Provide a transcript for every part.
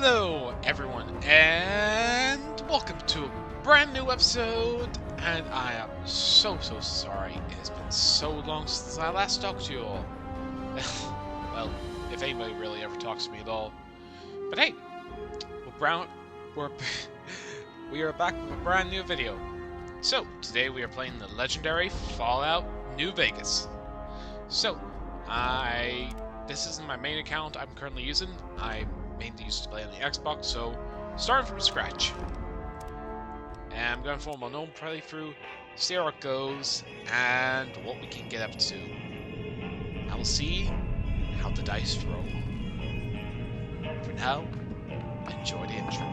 Hello, everyone, and welcome to a brand new episode. And I am so sorry. It has been so long since I last talked to you all. Well, if anybody really ever talks to me at all. But hey, we are back with a brand new video. So today we are playing the legendary Fallout New Vegas. So this isn't my main account I'm currently using. I mainly used to play on the Xbox, so starting from scratch. And I'm going for my own playthrough, see how it goes, and what we can get up to. I will see how the dice roll. For now, enjoy the intro.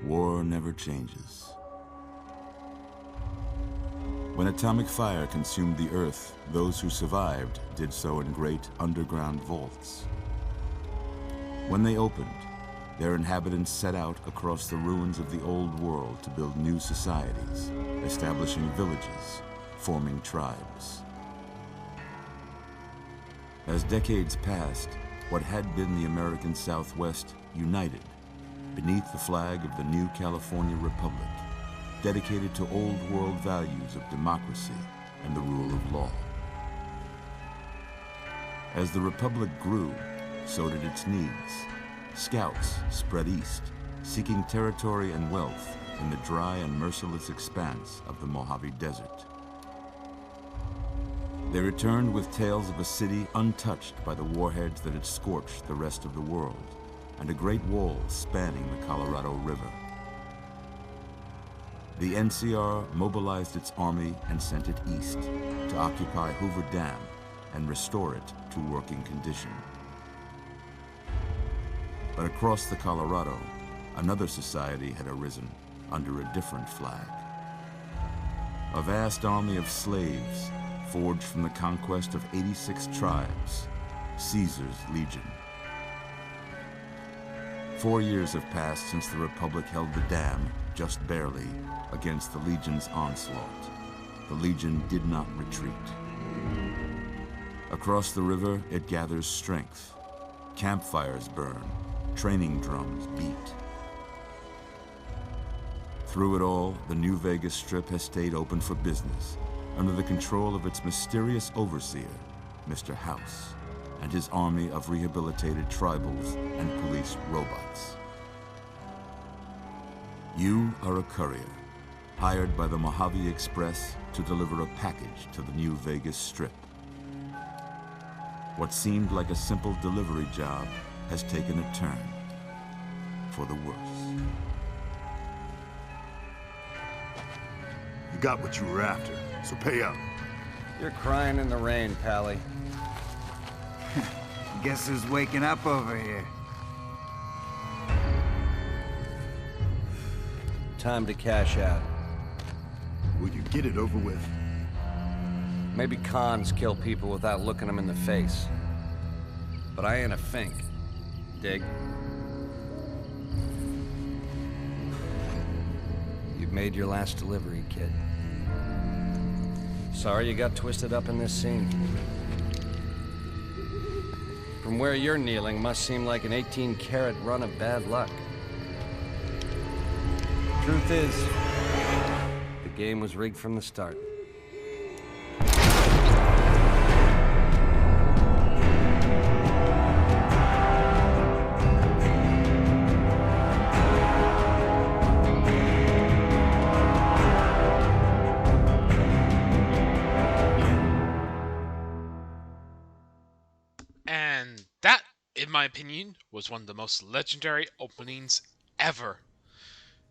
War never changes. When atomic fire consumed the Earth, those who survived did so in great underground vaults. When they opened, their inhabitants set out across the ruins of the old world to build new societies, establishing villages, forming tribes. As decades passed, what had been the American Southwest united beneath the flag of the new California Republic, dedicated to old world values of democracy and the rule of law. As the Republic grew, so did its needs. Scouts spread east, seeking territory and wealth in the dry and merciless expanse of the Mojave Desert. They returned with tales of a city untouched by the warheads that had scorched the rest of the world, and a great wall spanning the Colorado River. The NCR mobilized its army and sent it east to occupy Hoover Dam and restore it to working condition. But across the Colorado, another society had arisen under a different flag. A vast army of slaves forged from the conquest of 86 tribes, Caesar's Legion. 4 years have passed since the Republic held the dam, just barely, against the Legion's onslaught. The Legion did not retreat. Across the river, it gathers strength. Campfires burn, training drums beat. Through it all, the New Vegas Strip has stayed open for business, under the control of its mysterious overseer, Mr. House, and his army of rehabilitated tribals and police robots. You are a courier, hired by the Mojave Express to deliver a package to the New Vegas Strip. What seemed like a simple delivery job has taken a turn for the worse. You got what you were after, so pay up. You're crying in the rain, Pally. Guess who's waking up over here? Time to cash out. Will you get it over with? Maybe cons kill people without looking them in the face. But I ain't a fink. Dig? You've made your last delivery, kid. Sorry you got twisted up in this scene. From where you're kneeling must seem like an 18-carat run of bad luck. Truth is, the game was rigged from the start. And that, in my opinion, was one of the most legendary openings ever.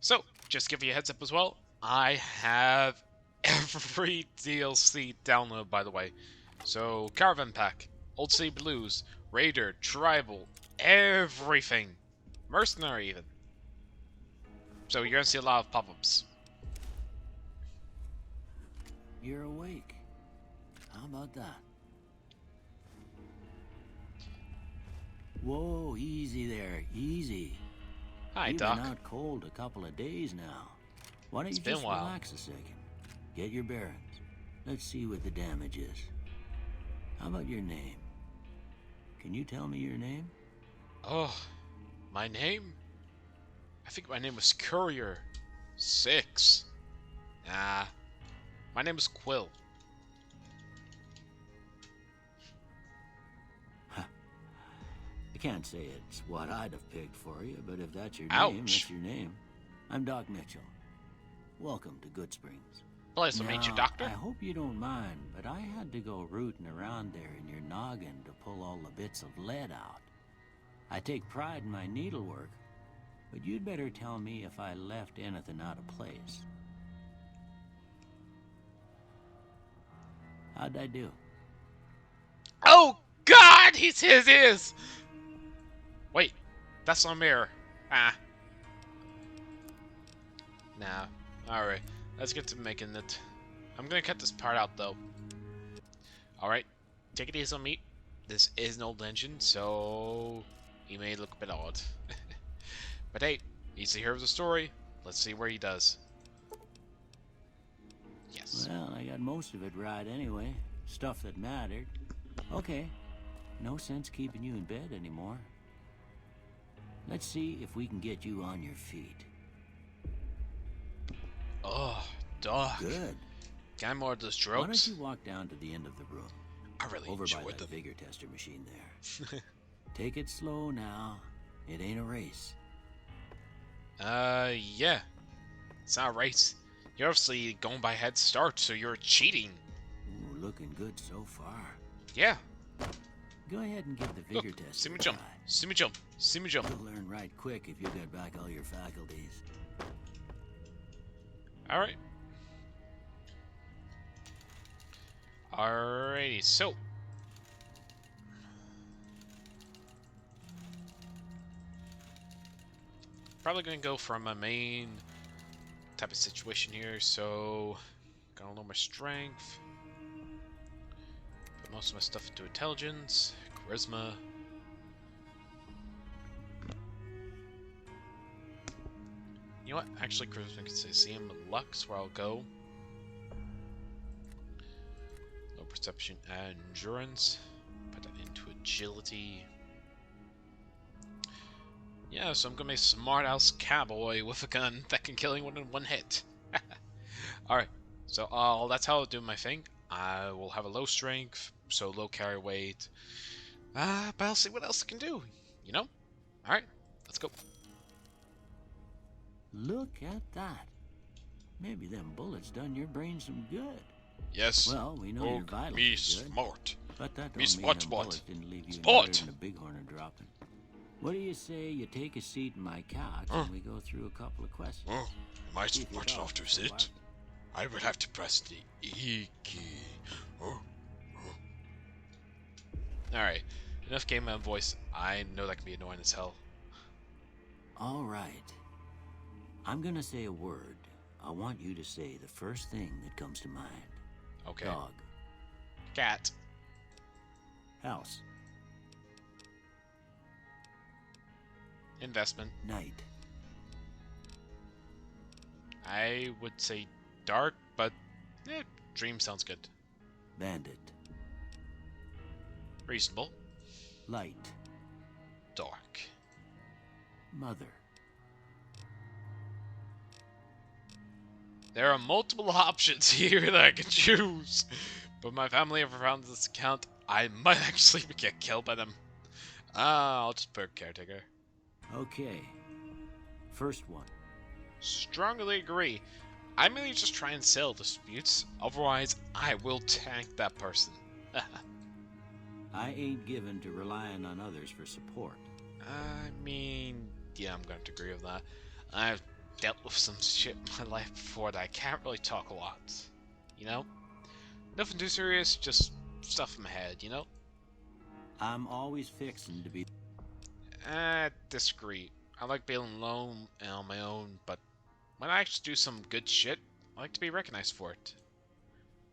So, just to give you a heads up as well, I have every DLC download, by the way. So, Caravan Pack, Old City Blues, Raider, Tribal, everything. Mercenary, even. So, you're going to see a lot of pop-ups. You're awake. How about that? Whoa, easy there, easy. Hi, You've Doc. been out cold a couple of days now. Why don't It's you been a just while. relax a second? Get your bearings. Let's see what the damage is. How about your name? Can you tell me your name? Oh, my name? I think my name was Courier 6. Nah, my name is Quill. I can't say it's what I'd have picked for you, but if that's your name, Ouch. that's your name. I'm Doc Mitchell. Welcome to Goodsprings. Pleased to meet you, Now, Doctor. I hope you don't mind, but I had to go rooting around there in your noggin to pull all the bits of lead out. I take pride in my needlework, but you'd better tell me if I left anything out of place. How'd I do? Oh God, he's his is. Wait, that's not a mirror. Ah. Nah. All right, let's get to making it. I'm gonna cut this part out though. All right, take it easy on me. This is an old engine, so he may look a bit odd. But hey, he's the hero of the story. Let's see where he does. Yes. Well, I got most of it right anyway. Stuff that mattered. Okay. No sense keeping you in bed anymore. Let's see if we can get you on your feet. Oh, Doc. Good. Can I more of those Why don't drugs? you walk down to the end of the room? I really Over by enjoy that them. vigor tester machine there. Take it slow now. It ain't a race. Yeah. It's not a race. You're obviously going by head start, so you're cheating. Ooh, looking good so far. Yeah. Go ahead and give the Look, vigor tester see me a jump. try. See me jump. See me jump. You'll learn right quick if you get back all your faculties. Alright. Alrighty, so. Probably gonna go for my main type of situation here, so. Gonna lower my strength. Put most of my stuff into intelligence, charisma. You know what? Actually, charisma can say CM Lux, where I'll go. Low perception and endurance. Put that into agility. Yeah, so I'm gonna be a smart ass cowboy with a gun that can kill anyone in one hit. Alright, so that's how I'll do my thing. I will have a low strength, so low carry weight. But I'll see what else I can do, you know? Alright, let's go. Look at that. Maybe them bullets done your brain some good. Yes. Well, we know your vitals me are good, smart. but that Me don't mean smart, them smart. bullets didn't leave you Smart. better than a bighorn dropping. What do you say you take a seat in my couch Huh. and we go through a couple of questions? Oh, am I See if you smart know enough to before sit? barking. I would have to press the E key. Oh. Alright, enough game man voice. I know that can be annoying as hell. All right. I'm gonna say a word. I want you to say the first thing that comes to mind. Okay. Dog. Cat. House. Investment. Night. I would say dark, but dream sounds good. Bandit. Reasonable. Light. Dark. Mother. There are multiple options here that I can choose, but my family have found this account. I might actually get killed by them. I'll just put caretaker. Okay. First one. Strongly agree. I merely just try and settle disputes, otherwise I will tank that person. I ain't given to relying on others for support. I mean, yeah, I'm going to agree with that. I've dealt with some shit in my life before that I can't really talk a lot. You know? Nothing too serious, just stuff in my head, you know? I'm always fixing to be... Disagree. I like being alone and on my own, but when I actually do some good shit, I like to be recognized for it.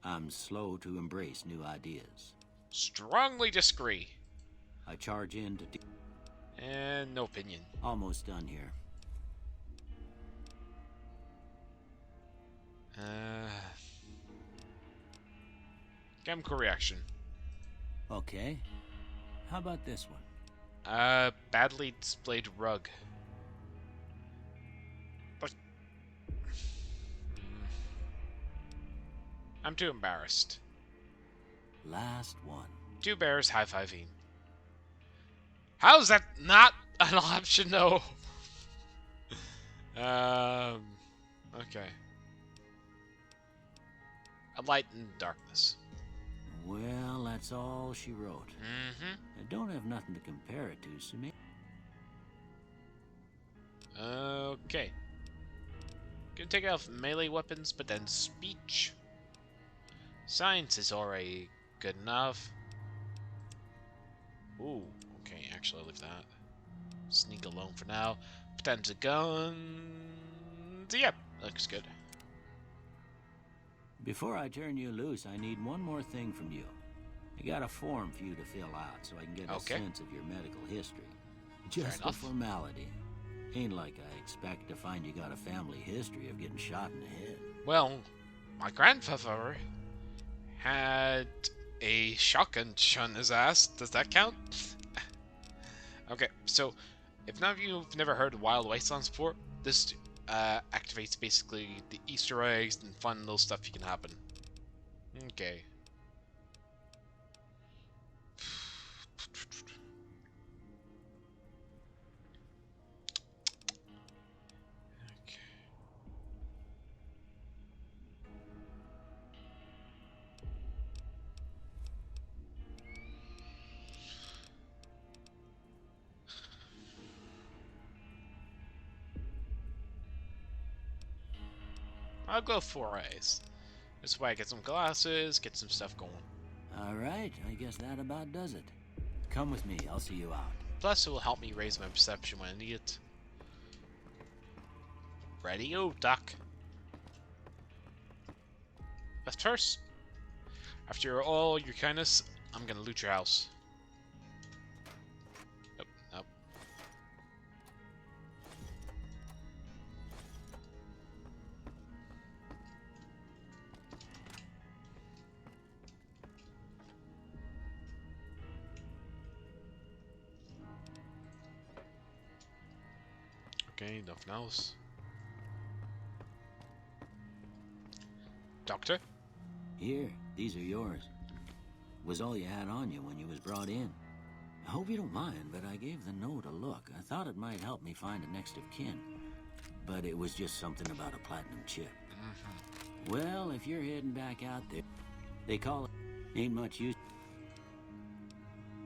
I'm slow to embrace new ideas. Strongly disagree. I charge in to... And no opinion. Almost done here. Chemical reaction. Okay. How about this one? Badly displayed rug. But... I'm too embarrassed. Last one. Two bears high-fiving. How is that not an option, though? Okay. A light in darkness. Well, that's all she wrote. Mm-hmm. I don't have nothing to compare it to, so maybe... Okay. Gonna take off melee weapons, but then speech. Science is already good enough. Ooh, okay, actually I'll leave that. Sneak alone for now. Pretend a gun. Yep, looks good. Before I turn you loose, I need one more thing from you. I got a form for you to fill out so I can get a sense of your medical history. Just a formality. Ain't like I expect to find you got a family history of getting shot in the head. Well, my grandfather had a shotgun shot in his ass. Does that count? Okay, so if none of you have never heard of Wild Wastelands before, this activates basically the Easter eggs and fun little stuff you can happen. Okay. I'll go 4 A's. This way I get some glasses, get some stuff going. Alright, I guess that about does it. Come with me, I'll see you out. Plus it will help me raise my perception when I need it. Ready? Oh, Doc. But first, after all your kindness, I'm gonna loot your house. Nope, nope. Okay, nothing else. Doctor? Here, these are yours. Was all you had on you when you was brought in. I hope you don't mind, but I gave the note a look. I thought it might help me find a next of kin. But it was just something about a platinum chip. Well, if you're heading back out there, they call it ain't much use.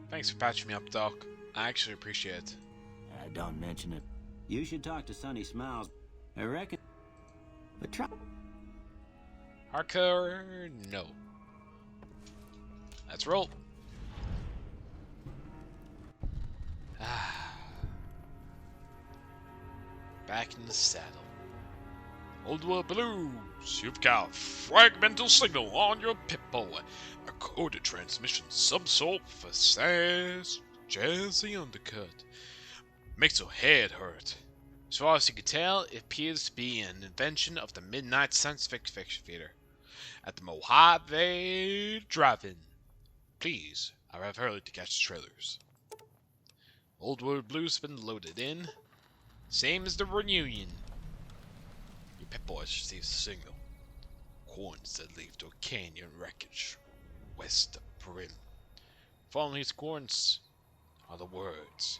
Thanks for patching me up, Doc. I actually appreciate it. Don't mention it. You should talk to Sonny Smiles. I reckon. But try. Hardcore, no. Let's roll. Back in the saddle. Old World Blues, you've got fragmental signal on your Pip-Boy. A coded transmission, some sort for sass, jazzy undercut. Makes your head hurt. As far as you can tell, it appears to be an invention of the Midnight Science Fiction Theater at the Mojave Drive-In. Please, I have heard to catch the trailers. Old World Blues has been loaded in. Same as the reunion. Your Pip-Boy receives the signal. horns that lead to a canyon wreckage west of Brim. Following these horns are the words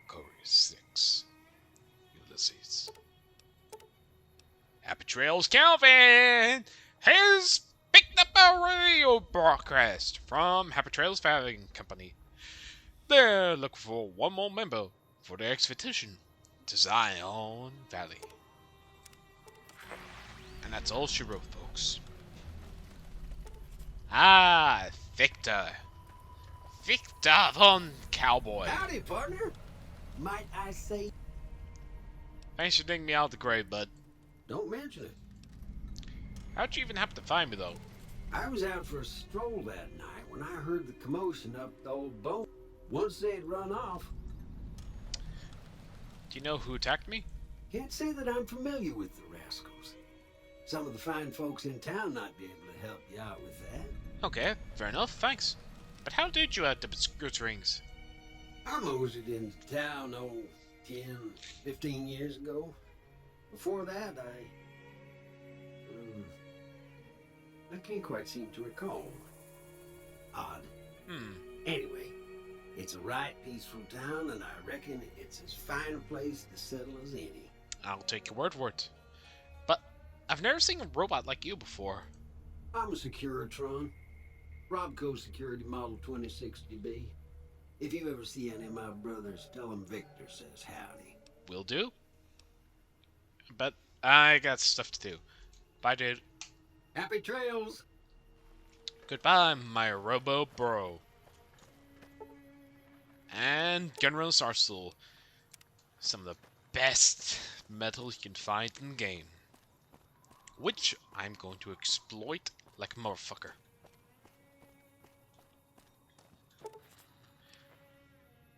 Courier 6, Ulysses. Happy Trails Calvin has picked up a radio broadcast from Happy Trails Traveling Company. They're looking for one more member for the expedition to Zion Valley. And that's all she wrote, folks. Ah, Victor. Victor von Cowboy. Howdy, partner. Might I say? Thanks for digging me out of the grave, bud. Don't mention it. How'd you even happen to find me, though? I was out for a stroll that night when I heard the commotion up the old bone. Once they'd run off. Do you know who attacked me? Can't say that I'm familiar with the rascals. Some of the fine folks in town might be able to help you out with that. Okay, fair enough, thanks. But how did you add the biscuit rings? I moseyed into town, 10, 15 years ago. Before that, I can't quite seem to recall. Odd. Anyway, it's a right peaceful town, and I reckon it's as fine a place to settle as any. I'll take your word for it. But I've never seen a robot like you before. I'm a Securitron. Robco Security Model 2060B. If you ever see any of my brothers, tell them Victor says howdy. Will do. But I got stuff to do. Bye, dude. Happy trails! Goodbye, my Robo Bro. And Gunrun's Arsenal. Some of the best metal you can find in the game. Which I'm going to exploit like a motherfucker.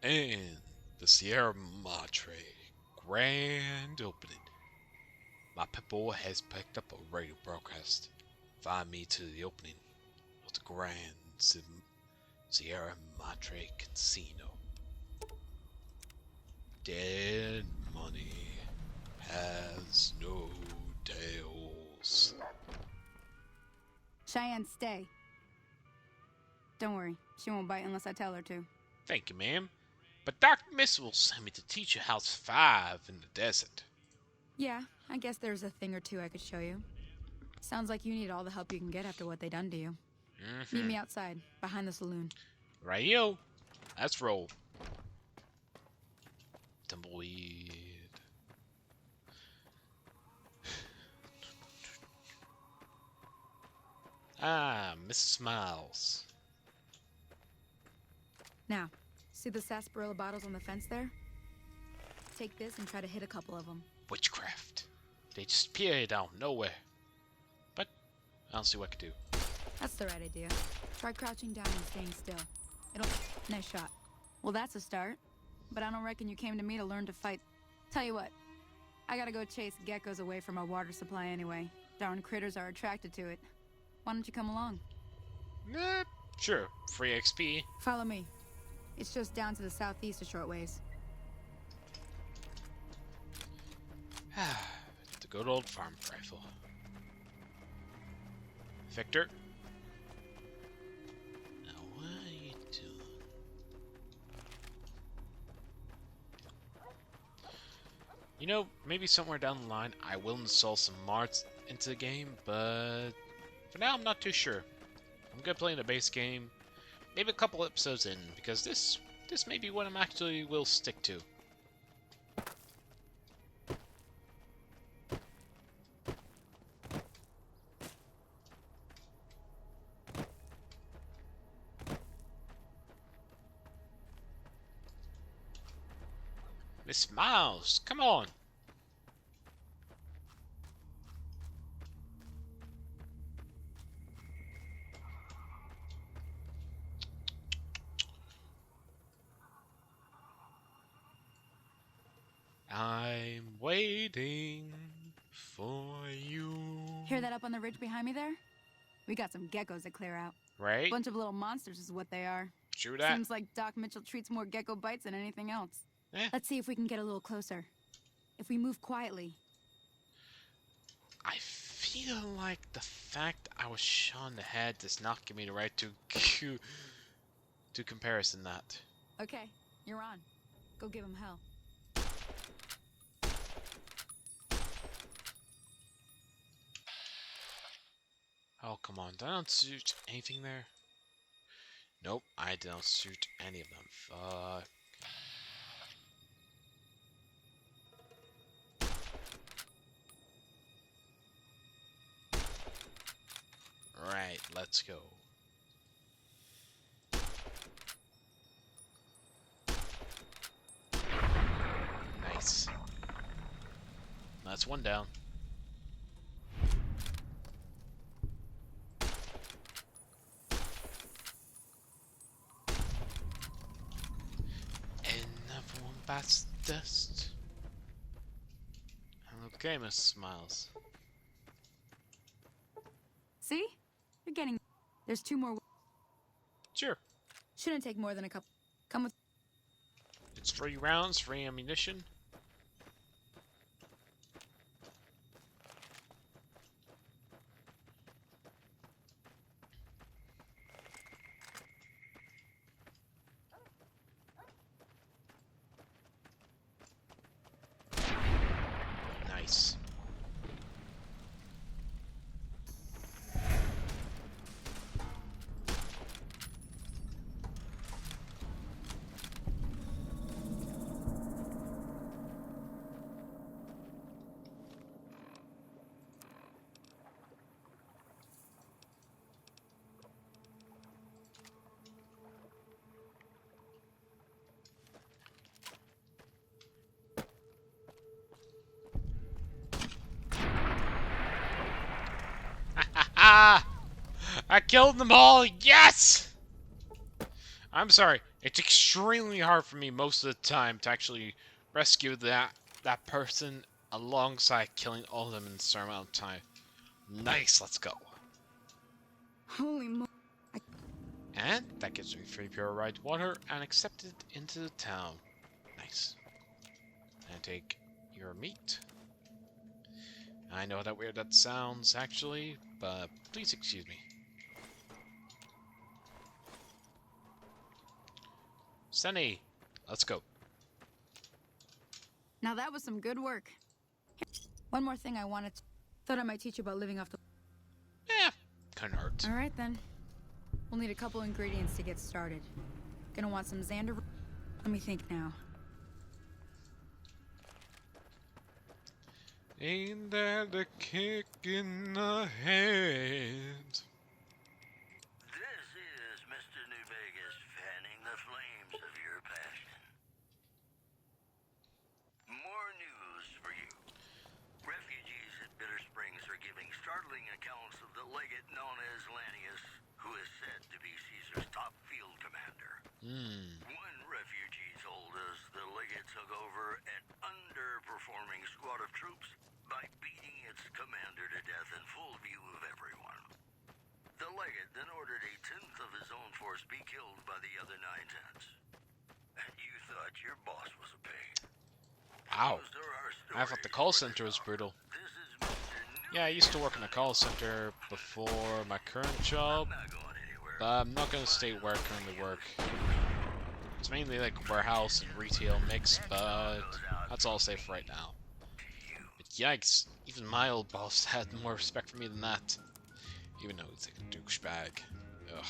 And the Sierra Madre grand opening. My people has picked up a radio broadcast. Find me to the opening of the Grand Sierra Madre Casino. Dead money has no tails. Cheyenne, stay. Don't worry, she won't bite unless I tell her to. Thank you, ma'am. But Dr. Miss will send me to teach you how to survive in the desert. Yeah, I guess there's a thing or two I could show you. Sounds like you need all the help you can get after what they done to you. Meet me outside, behind the saloon. Right-o. Let's roll. Tumbleweed. Ah, Mrs. Smiles. Now, see the sarsaparilla bottles on the fence there? Take this and try to hit a couple of them. Witchcraft. They just appeared out of nowhere. But I'll see what I can do. That's the right idea. Try crouching down and staying still. Nice shot. Well, that's a start. But I don't reckon you came to me to learn to fight. Tell you what, I gotta go chase geckos away from our water supply anyway. Darn critters are attracted to it. Why don't you come along? Sure. Free XP. Follow me. It's just down to the southeast a short ways. The good old farm rifle. Victor? Now what are you doing? You know, maybe somewhere down the line I will install some mods into the game, but for now I'm not too sure. I'm gonna play in the base game, maybe a couple episodes in, because this may be what I'm actually will stick to. Miss Miles, come on! I'm waiting for you. Hear that up on the ridge behind me there? We got some geckos to clear out. Right? Bunch of little monsters is what they are. True that. Seems like Doc Mitchell treats more gecko bites than anything else. Eh. Let's see if we can get a little closer. If we move quietly. I feel feel like the fact I was shot in the head does not give me the right to comparison that. Okay, you're on. Go give him hell. Oh, come on. Did I not shoot anything there? Nope, I did not shoot any of them. Fuck. Right, let's go. Nice. That's one down. Another one bites the dust. Okay, Mr. Smiles. See? You're getting... There's 2 more... Sure. Shouldn't take more than a couple. Come with... It's 3 rounds, free ammunition. Nice. Ah! I killed them all! Yes! I'm sorry. It's extremely hard for me most of the time to actually rescue that person alongside killing all of them in a certain amount of time. Nice, let's go. Holy mo... And that gives me free purified water and accepted into the town. Nice. And take your meat. I know how weird that sounds, actually, but please excuse me. Sunny, let's go. Now that was some good work. One more thing I wanted to... Thought I might teach you about living off the... Yeah, couldn't hurt. Alright then. We'll need a couple ingredients to get started. Gonna want some Xander... Let me think now. Ain't that a kick in the head? This is Mr. New Vegas fanning the flames of your passion. More news for you. Refugees at Bitter Springs are giving startling accounts of the legate known as Lanius, who is said to be Caesar's top field commander. One refugee told us the legate took over an underperforming squad of troops by beating its commander to death in full view of everyone. The legate then ordered a 10th of his own force be killed by the other 9/10. And you thought your boss was a pig. Ow. Those are our I thought the stories call for center was now. brutal. This is Mr. New Yeah, I used to work in a call center before my current job, Not going anywhere. but I'm not gonna state where I currently work. It's mainly like warehouse and retail mix, but that's all I'll say for right now. But yikes, even my old boss had more respect for me than that. Even though he's like a douchebag. Ugh.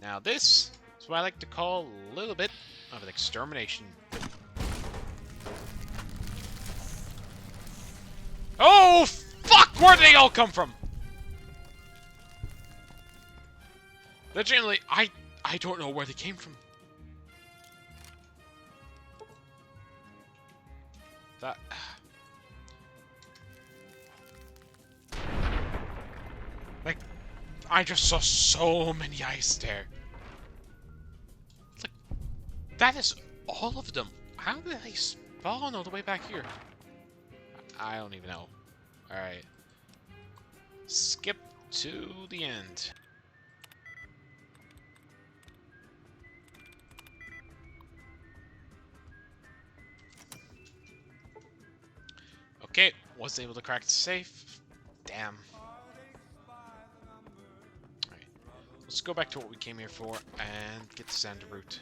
Now this is what I like to call a little bit of an extermination. Oh, fuck! Where'd they all come from? Legitimately, I don't know where they came from. That... Like, I just saw so many eyes there. It's like, that is all of them. How did they spawn all the way back here? I don't even know. Alright. Skip to the end. Okay, wasn't able to crack the safe. Damn. Alright, let's go back to what we came here for and get the Xander route.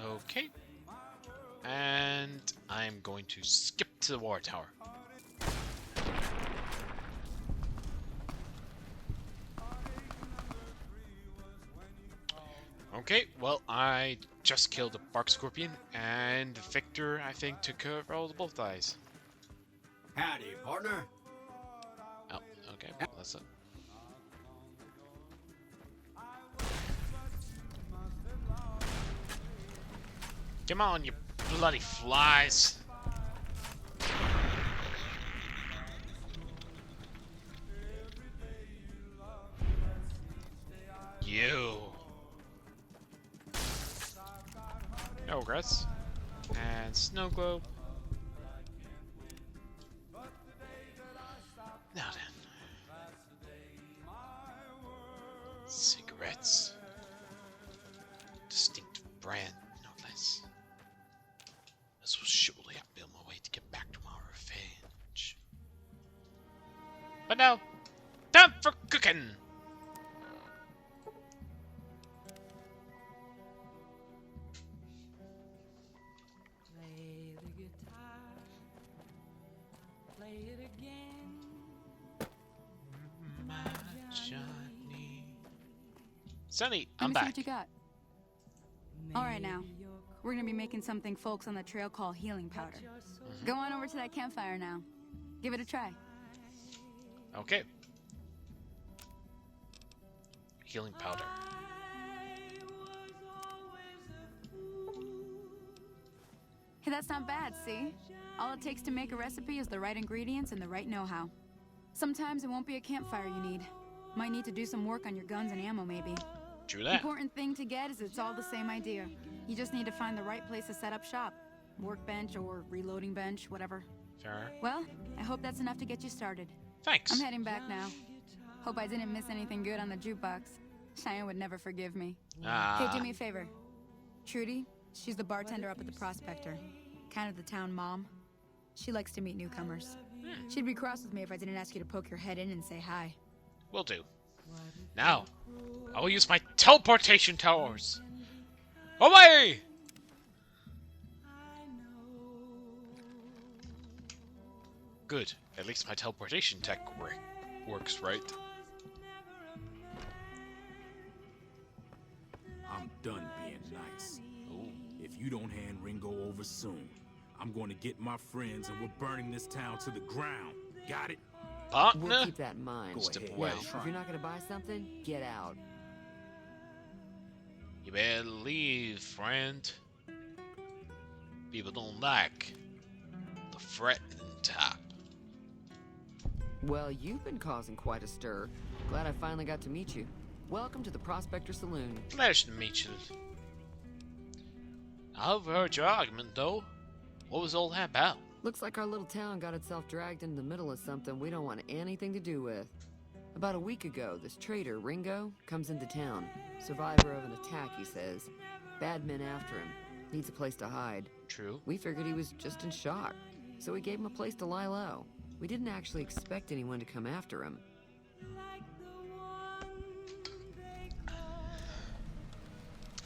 Okay. And I'm going to skip to the water tower. Okay, well, I just killed a bark scorpion, and Victor, I think, took care of all the both eyes. Howdy, partner. Oh, okay, well, that's it. Come on, you bloody flies! You! No regrets. And snow globe. Now then. Cigarettes. Distinct brand, no less. This will surely have been my way to get back to my revenge. But now, time for cooking! Play the guitar, play it again. My Johnny. Sonny, Let I'm me see back. what you got. All right, now. We're gonna be making something folks on the trail call healing powder. Go on over to that campfire now. Give it a try. Okay. Healing powder. Hey, that's not bad, see? All it takes to make a recipe is the right ingredients and the right know-how. Sometimes it won't be a campfire you need. Might need to do some work on your guns and ammo, maybe. True that. Important thing to get is it's all the same idea. You just need to find the right place to set up shop. Workbench or reloading bench, whatever. Fair. Well, I hope that's enough to get you started. Thanks. I'm heading back now. Hope I didn't miss anything good on the jukebox. Cheyenne would never forgive me. Hey, do me a favor. Trudy, she's the bartender up at the Prospector. Kind of the town mom. She likes to meet newcomers. She'd be cross with me if I didn't ask you to poke your head in and say hi. Will do. Now, I will use my teleportation towers. Away! Good. At least my teleportation tech works right. I'm done being nice. If you don't hand Ringo over soon, I'm going to get my friends and we're burning this town to the ground. Got it? Partner? We'll keep that in mind. Step ahead. away. Now, if you're not going to buy something, get out. You better leave, friend. People don't like the threatening type. Well, you've been causing quite a stir. Glad I finally got to meet you. Welcome to the Prospector Saloon. Pleasure to meet you. I overheard your argument, though. What was all that about? Looks like our little town got itself dragged into the middle of something we don't want anything to do with. About a week ago, this traitor, Ringo, comes into town. Survivor of an attack, he says. Bad men after him. Needs a place to hide. True. We figured he was just in shock, so we gave him a place to lie low. We didn't actually expect anyone to come after him.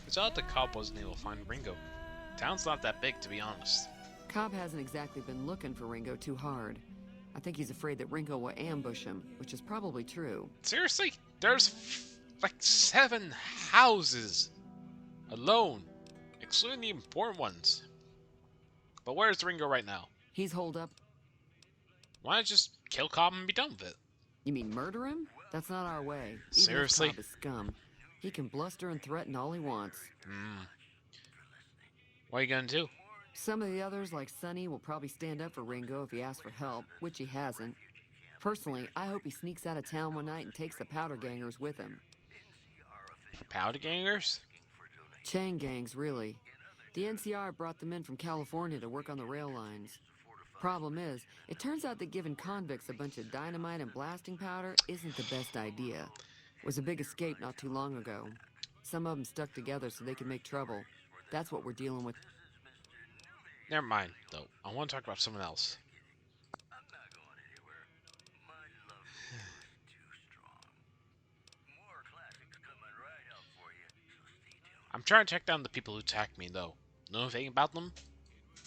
It's odd that Cobb wasn't able to find Ringo. Town's not that big, to be honest. Cobb hasn't exactly been looking for Ringo too hard. I think he's afraid that Ringo will ambush him, which is probably true. Seriously? There's like 7 houses alone, excluding the important ones. But where's Ringo right now? He's holed up. Why not just kill Cobb and be done with it? You mean murder him? That's not our way. Even if Seriously? Cobb is scum. He can bluster and threaten all he wants. What are you gonna do? Some of the others, like Sonny, will probably stand up for Ringo if he asks for help, which he hasn't. Personally, I hope he sneaks out of town one night and takes the powder gangers with him. Powder gangers? Chain gangs, really. The NCR brought them in from California to work on the rail lines. Problem is, it turns out that giving convicts a bunch of dynamite and blasting powder isn't the best idea. It was a big escape not too long ago. Some of them stuck together so they could make trouble. That's what we're dealing with. Never mind, though. I want to talk about someone else. I'm trying to track down the people who attacked me, though. Know anything about them?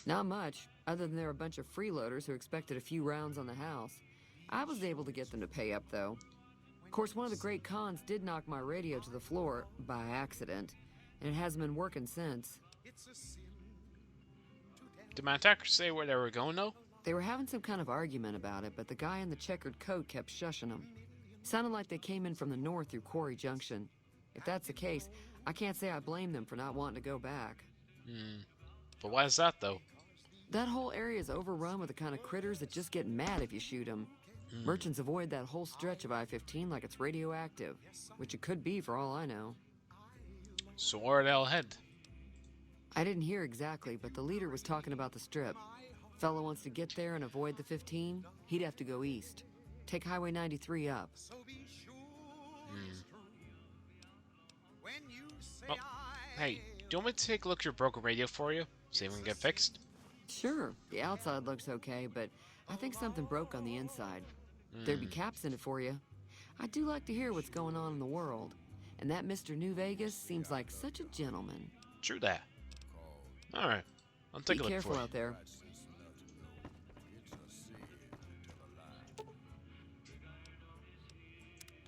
Not much, other than they're a bunch of freeloaders who expected a few rounds on the house. I was able to get them to pay up, though. Of course, one of the great cons did knock my radio to the floor by accident, and it hasn't been working since. Did my attackers say where they were going, though? They were having some kind of argument about it, but the guy in the checkered coat kept shushing them. Sounded like they came in from the north through Quarry Junction. If that's the case, I can't say I blame them for not wanting to go back. But why is that, though? That whole area is overrun with the kind of critters that just get mad if you shoot them. Merchants avoid that whole stretch of I-15 like it's radioactive, which it could be for all I know. So where they'll head? I didn't hear exactly, but the leader was talking about the strip. Fella wants to get there and avoid the 15, he'd have to go east. Take Highway 93 up. Oh, hey, do you want me to take a look at your broken radio for you? See if we can get fixed? Sure, the outside looks okay, but I think something broke on the inside. There'd be caps in it for you. I do like to hear what's going on in the world. And that Mr. New Vegas seems like such a gentleman. True that. Alright, I'll take a look for you. Be careful out there.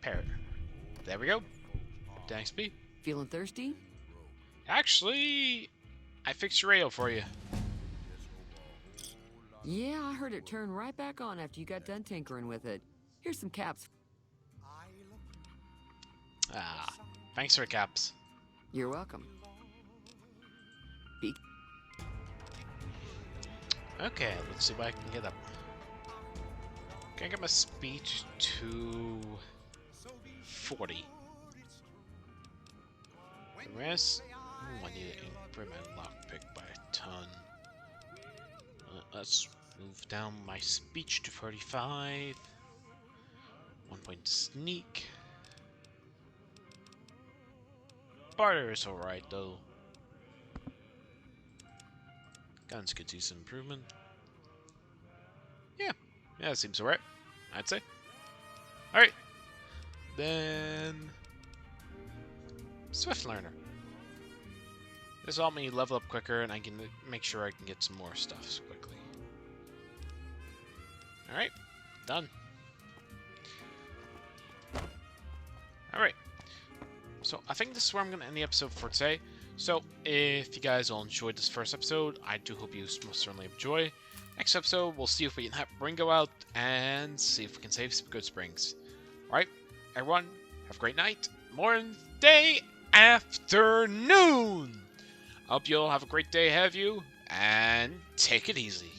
Parrot. There we go. Thanks, B. Feeling thirsty? Actually, I fixed your radio for you. Yeah, I heard it turn right back on after you got done tinkering with it. Here's some caps. Ah, thanks for the caps. You're welcome. Be Okay, let's see if I can get up. Can I get my speech to 40? The rest, I need to improve my lockpick by a ton. Let's move down my speech to 35. 1 point sneak. Barter is alright though. Guns could see some improvement. Yeah, that seems alright, I'd say. Alright. Then Swift Learner. This will help me level up quicker and I can make sure I can get some more stuff quickly. Alright, done. Alright. So I think this is where I'm going to end the episode for today. So if you guys all enjoyed this first episode, I do hope you most certainly enjoy. Next episode, we'll see if we can have Ringo out and see if we can save some Good Springs. Alright, everyone, have a great night, morning, day, afternoon! I hope you all have a great day ahead of you, and take it easy.